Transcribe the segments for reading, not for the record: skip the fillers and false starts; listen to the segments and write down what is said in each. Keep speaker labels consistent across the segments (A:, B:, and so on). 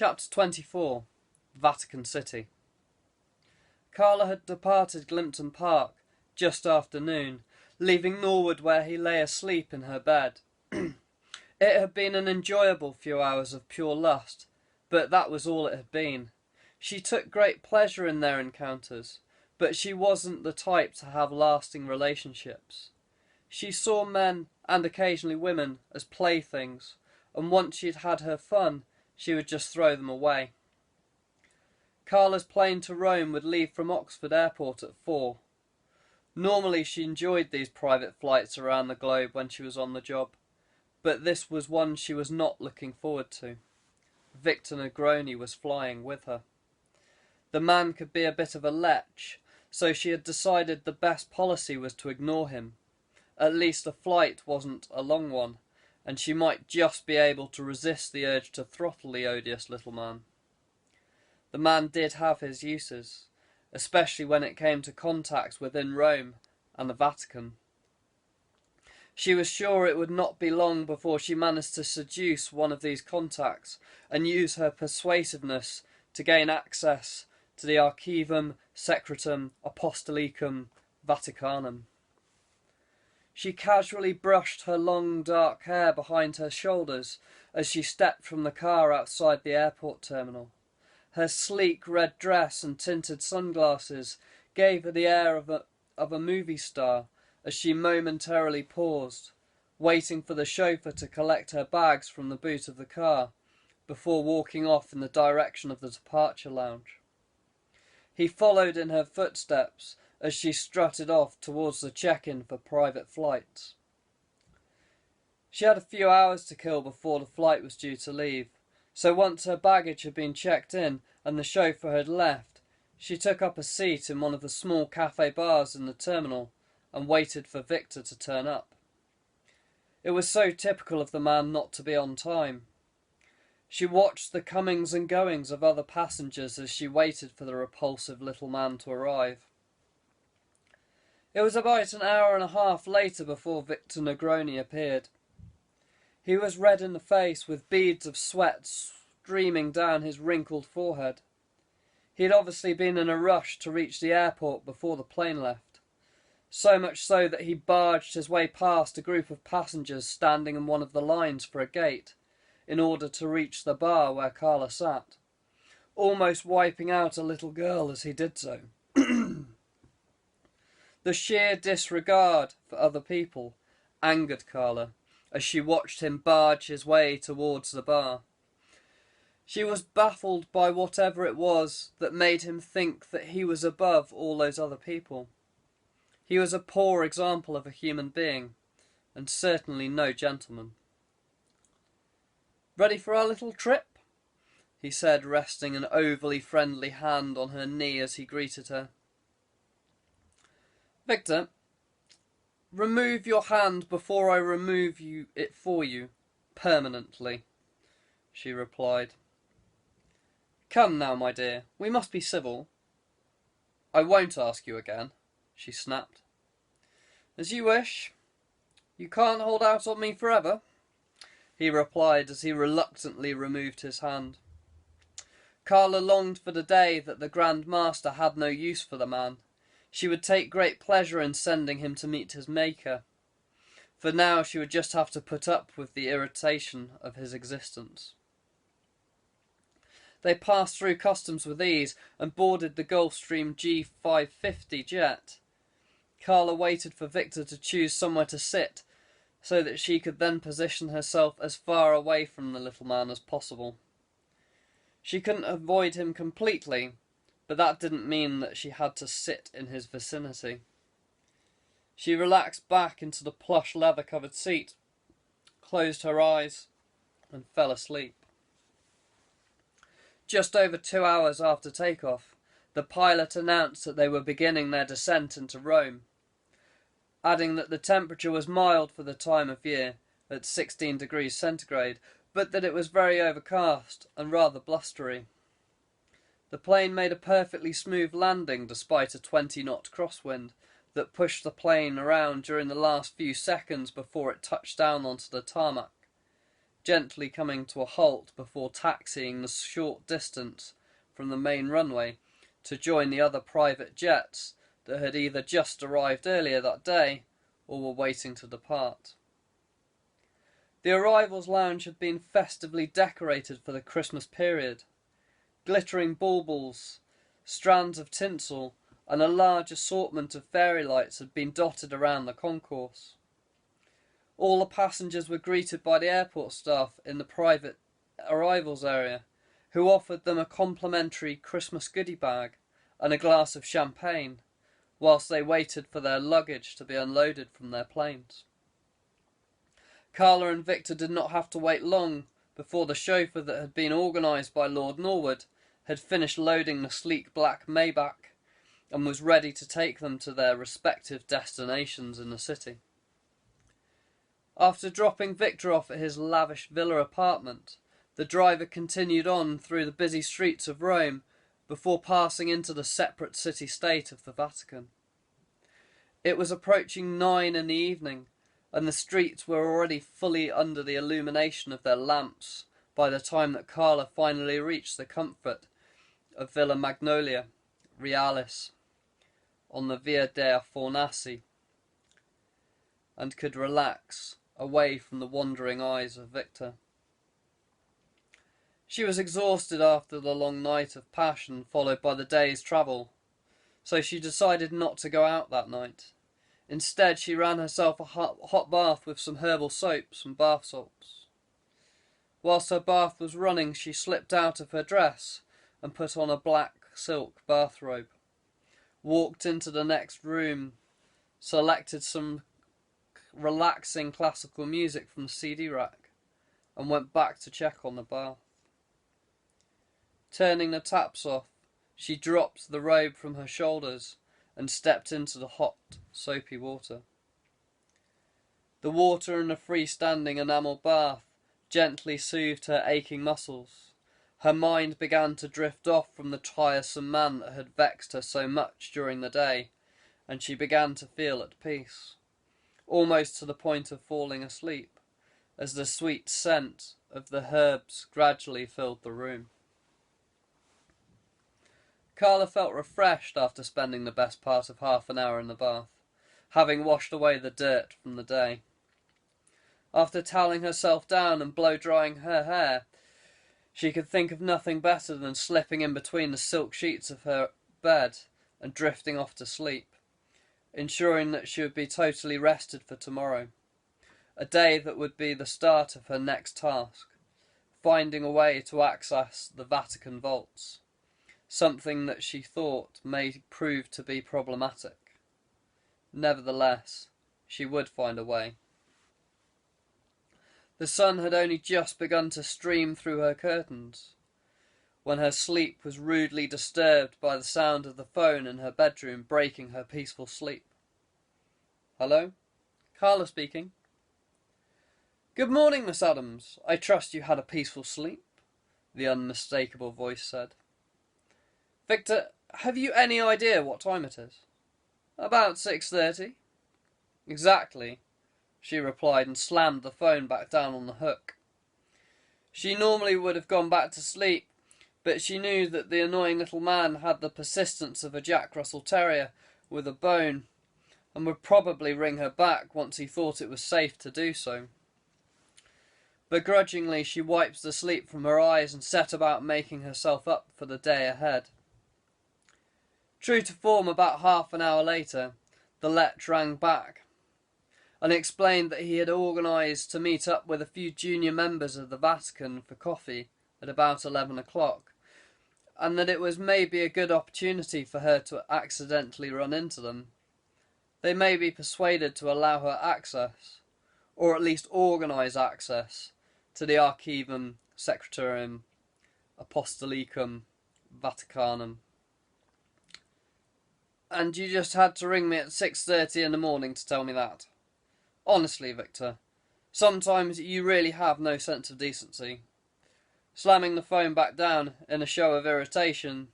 A: Chapter 24. Vatican City. Carla had departed Glimpton Park just after noon, leaving Norwood where he lay asleep in her bed. It had been an enjoyable few hours of pure lust, but that was all it had been. She took great pleasure in their encounters, but she wasn't the type to have lasting relationships. She saw men, and occasionally women, as playthings, and once she'd had her fun, she would just throw them away. Carla's plane to Rome would leave from Oxford Airport at 4. Normally she enjoyed these private flights around the globe when she was on the job, but this was one she was not looking forward to. Victor Negroni was flying with her. The man could be a bit of a lech, so she had decided the best policy was to ignore him. At least the flight wasn't a long one, and she might just be able to resist the urge to throttle the odious little man. The man did have his uses, especially when it came to contacts within Rome and the Vatican. She was sure it would not be long before she managed to seduce one of these contacts and use her persuasiveness to gain access to the Archivum Secretum Apostolicum Vaticanum. She casually brushed her long dark hair behind her shoulders as she stepped from the car outside the airport terminal. Her sleek red dress and tinted sunglasses gave her the air of a movie star as she momentarily paused, waiting for the chauffeur to collect her bags from the boot of the car, before walking off in the direction of the departure lounge. He followed in her footsteps as she strutted off towards the check-in for private flights. She had a few hours to kill before the flight was due to leave, so once her baggage had been checked in and the chauffeur had left, she took up a seat in one of the small cafe bars in the terminal and waited for Victor to turn up. It was so typical of the man not to be on time. She watched the comings and goings of other passengers as she waited for the repulsive little man to arrive. It was about an hour and a half later before Victor Negroni appeared. He was red in the face, with beads of sweat streaming down his wrinkled forehead. He had obviously been in a rush to reach the airport before the plane left, so much so that he barged his way past a group of passengers standing in one of the lines for a gate, in order to reach the bar where Carla sat, almost wiping out a little girl as he did so. The sheer disregard for other people angered Carla as she watched him barge his way towards the bar. She was baffled by whatever it was that made him think that he was above all those other people. He was a poor example of a human being, and certainly no gentleman. "Ready for our little trip?" he said, resting an overly friendly hand on her knee as he greeted her. "Victor, remove your hand before I remove it for you, permanently," she replied. "Come now, my dear, we must be civil." "I won't ask you again," she snapped. "As you wish. You can't hold out on me forever," he replied as he reluctantly removed his hand. Carla longed for the day that the Grand Master had no use for the man. She would take great pleasure in sending him to meet his Maker. For now she would just have to put up with the irritation of his existence. They passed through customs with ease and boarded the Gulfstream G550 jet. Carla waited for Victor to choose somewhere to sit, so that she could then position herself as far away from the little man as possible. She couldn't avoid him completely, but that didn't mean that she had to sit in his vicinity. She relaxed back into the plush leather-covered seat, closed her eyes, and fell asleep. Just over 2 hours after takeoff, the pilot announced that they were beginning their descent into Rome, adding that the temperature was mild for the time of year, at 16 degrees centigrade, but that it was very overcast and rather blustery. The plane made a perfectly smooth landing despite a 20-knot crosswind that pushed the plane around during the last few seconds before it touched down onto the tarmac. gently coming to a halt before taxiing the short distance from the main runway to join the other private jets that had either just arrived earlier that day or were waiting to depart. The arrivals lounge had been festively decorated for the Christmas period. Glittering baubles, strands of tinsel, and a large assortment of fairy lights had been dotted around the concourse. All the passengers were greeted by the airport staff in the private arrivals area, who offered them a complimentary Christmas goodie bag and a glass of champagne, whilst they waited for their luggage to be unloaded from their planes. Carla and Victor did not have to wait long before the chauffeur that had been organised by Lord Norwood had finished loading the sleek black Maybach and was ready to take them to their respective destinations in the city. After dropping Victor off at his lavish villa apartment, the driver continued on through the busy streets of Rome before passing into the separate city-state of the Vatican. It was approaching 9 in the evening, and the streets were already fully under the illumination of their lamps by the time that Carla finally reached the comfort of Villa Magnolia Realis on the Via dei Fornaci, and could relax away from the wandering eyes of Victor. She was exhausted after the long night of passion followed by the day's travel, so she decided not to go out that night. Instead, she ran herself a hot bath with some herbal soaps and bath salts. Whilst her bath was running, she slipped out of her dress and put on a black silk bathrobe, walked into the next room, selected some relaxing classical music from the CD rack, and went back to check on the bath. Turning the taps off, she dropped the robe from her shoulders and stepped into the hot, soapy water. The water in the freestanding enamel bath gently soothed her aching muscles. Her mind began to drift off from the tiresome man that had vexed her so much during the day, and she began to feel at peace, almost to the point of falling asleep, as the sweet scent of the herbs gradually filled the room. Carla felt refreshed after spending the best part of half an hour in the bath, having washed away the dirt from the day. After toweling herself down and blow-drying her hair, she could think of nothing better than slipping in between the silk sheets of her bed and drifting off to sleep, ensuring that she would be totally rested for tomorrow, a day that would be the start of her next task, finding a way to access the Vatican vaults, something that she thought may prove to be problematic. Nevertheless, she would find a way. The sun had only just begun to stream through her curtains, when her sleep was rudely disturbed by the sound of the phone in her bedroom breaking her peaceful sleep. Hello? Carla speaking. Good morning, Miss Adams. I trust you had a peaceful sleep, the unmistakable voice said. Victor, have you any idea what time it is? About 6:30. Exactly, she replied and slammed the phone back down on the hook. She normally would have gone back to sleep, but she knew that the annoying little man had the persistence of a Jack Russell Terrier with a bone, and would probably ring her back once he thought it was safe to do so. Begrudgingly, she wiped the sleep from her eyes and set about making herself up for the day ahead. True to form, about half an hour later, the let rang back and explained that he had organised to meet up with a few junior members of the Vatican for coffee at about 11 o'clock, and that it was maybe a good opportunity for her to accidentally run into them. They may be persuaded to allow her access, or at least organise access, to the Archivum Secretarium Apostolicum Vaticanum. And you just had to ring me at 6:30 in the morning to tell me that. Honestly, Victor, sometimes you really have no sense of decency. Slamming the phone back down in a show of irritation,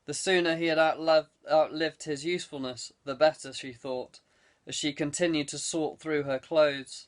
A: the sooner he had outlived his usefulness, the better, she thought, as she continued to sort through her clothes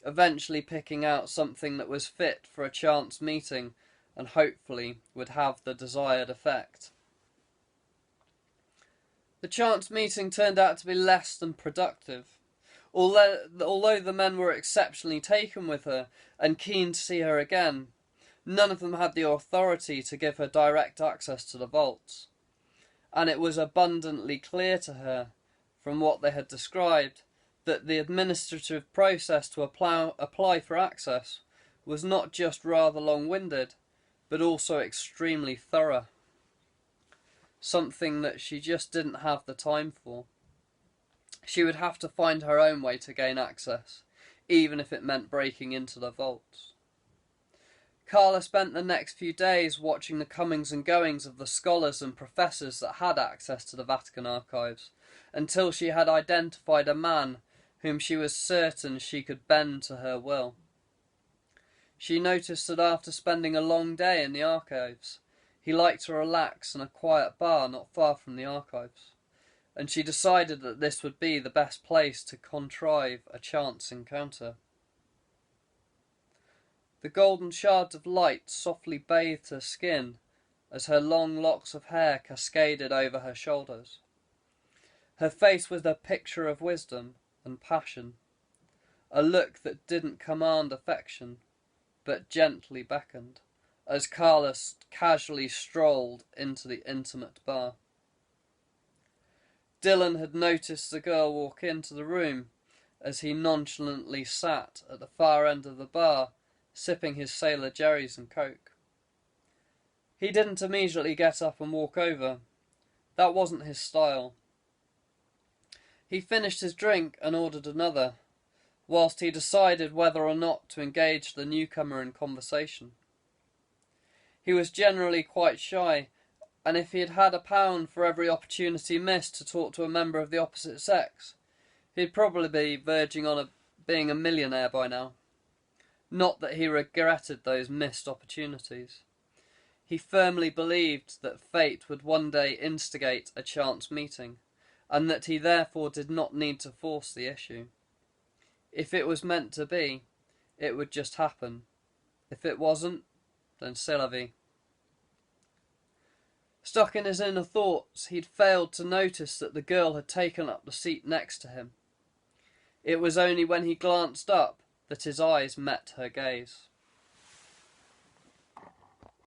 A: eventually picking out something that was fit for a chance meeting and hopefully would have the desired effect. The chance meeting turned out to be less than productive. Although the men were exceptionally taken with her and keen to see her again, none of them had the authority to give her direct access to the vaults, and it was abundantly clear to her, from what they had described, that the administrative process to apply for access was not just rather long-winded, but also extremely thorough. Something that she just didn't have the time for. She would have to find her own way to gain access, even if it meant breaking into the vaults. Carla spent the next few days watching the comings and goings of the scholars and professors that had access to the Vatican archives, until she had identified a man whom she was certain she could bend to her will. She noticed that after spending a long day in the archives, he liked to relax in a quiet bar not far from the archives, and she decided that this would be the best place to contrive a chance encounter. The golden shards of light softly bathed her skin as her long locks of hair cascaded over her shoulders. Her face was a picture of wisdom and passion, a look that didn't command affection, but gently beckoned, as Carla casually strolled into the intimate bar. Dylan had noticed the girl walk into the room as he nonchalantly sat at the far end of the bar, sipping his Sailor Jerry's and Coke. He didn't immediately get up and walk over. That wasn't his style. He finished his drink and ordered another, whilst he decided whether or not to engage the newcomer in conversation. He was generally quite shy, and if he had had £1 for every opportunity missed to talk to a member of the opposite sex, he'd probably be verging on being a millionaire by now. Not that he regretted those missed opportunities. He firmly believed that fate would one day instigate a chance meeting, and that he therefore did not need to force the issue. If it was meant to be, it would just happen. If it wasn't, then c'est la vie. Stuck in his inner thoughts, he'd failed to notice that the girl had taken up the seat next to him. It was only when he glanced up that his eyes met her gaze.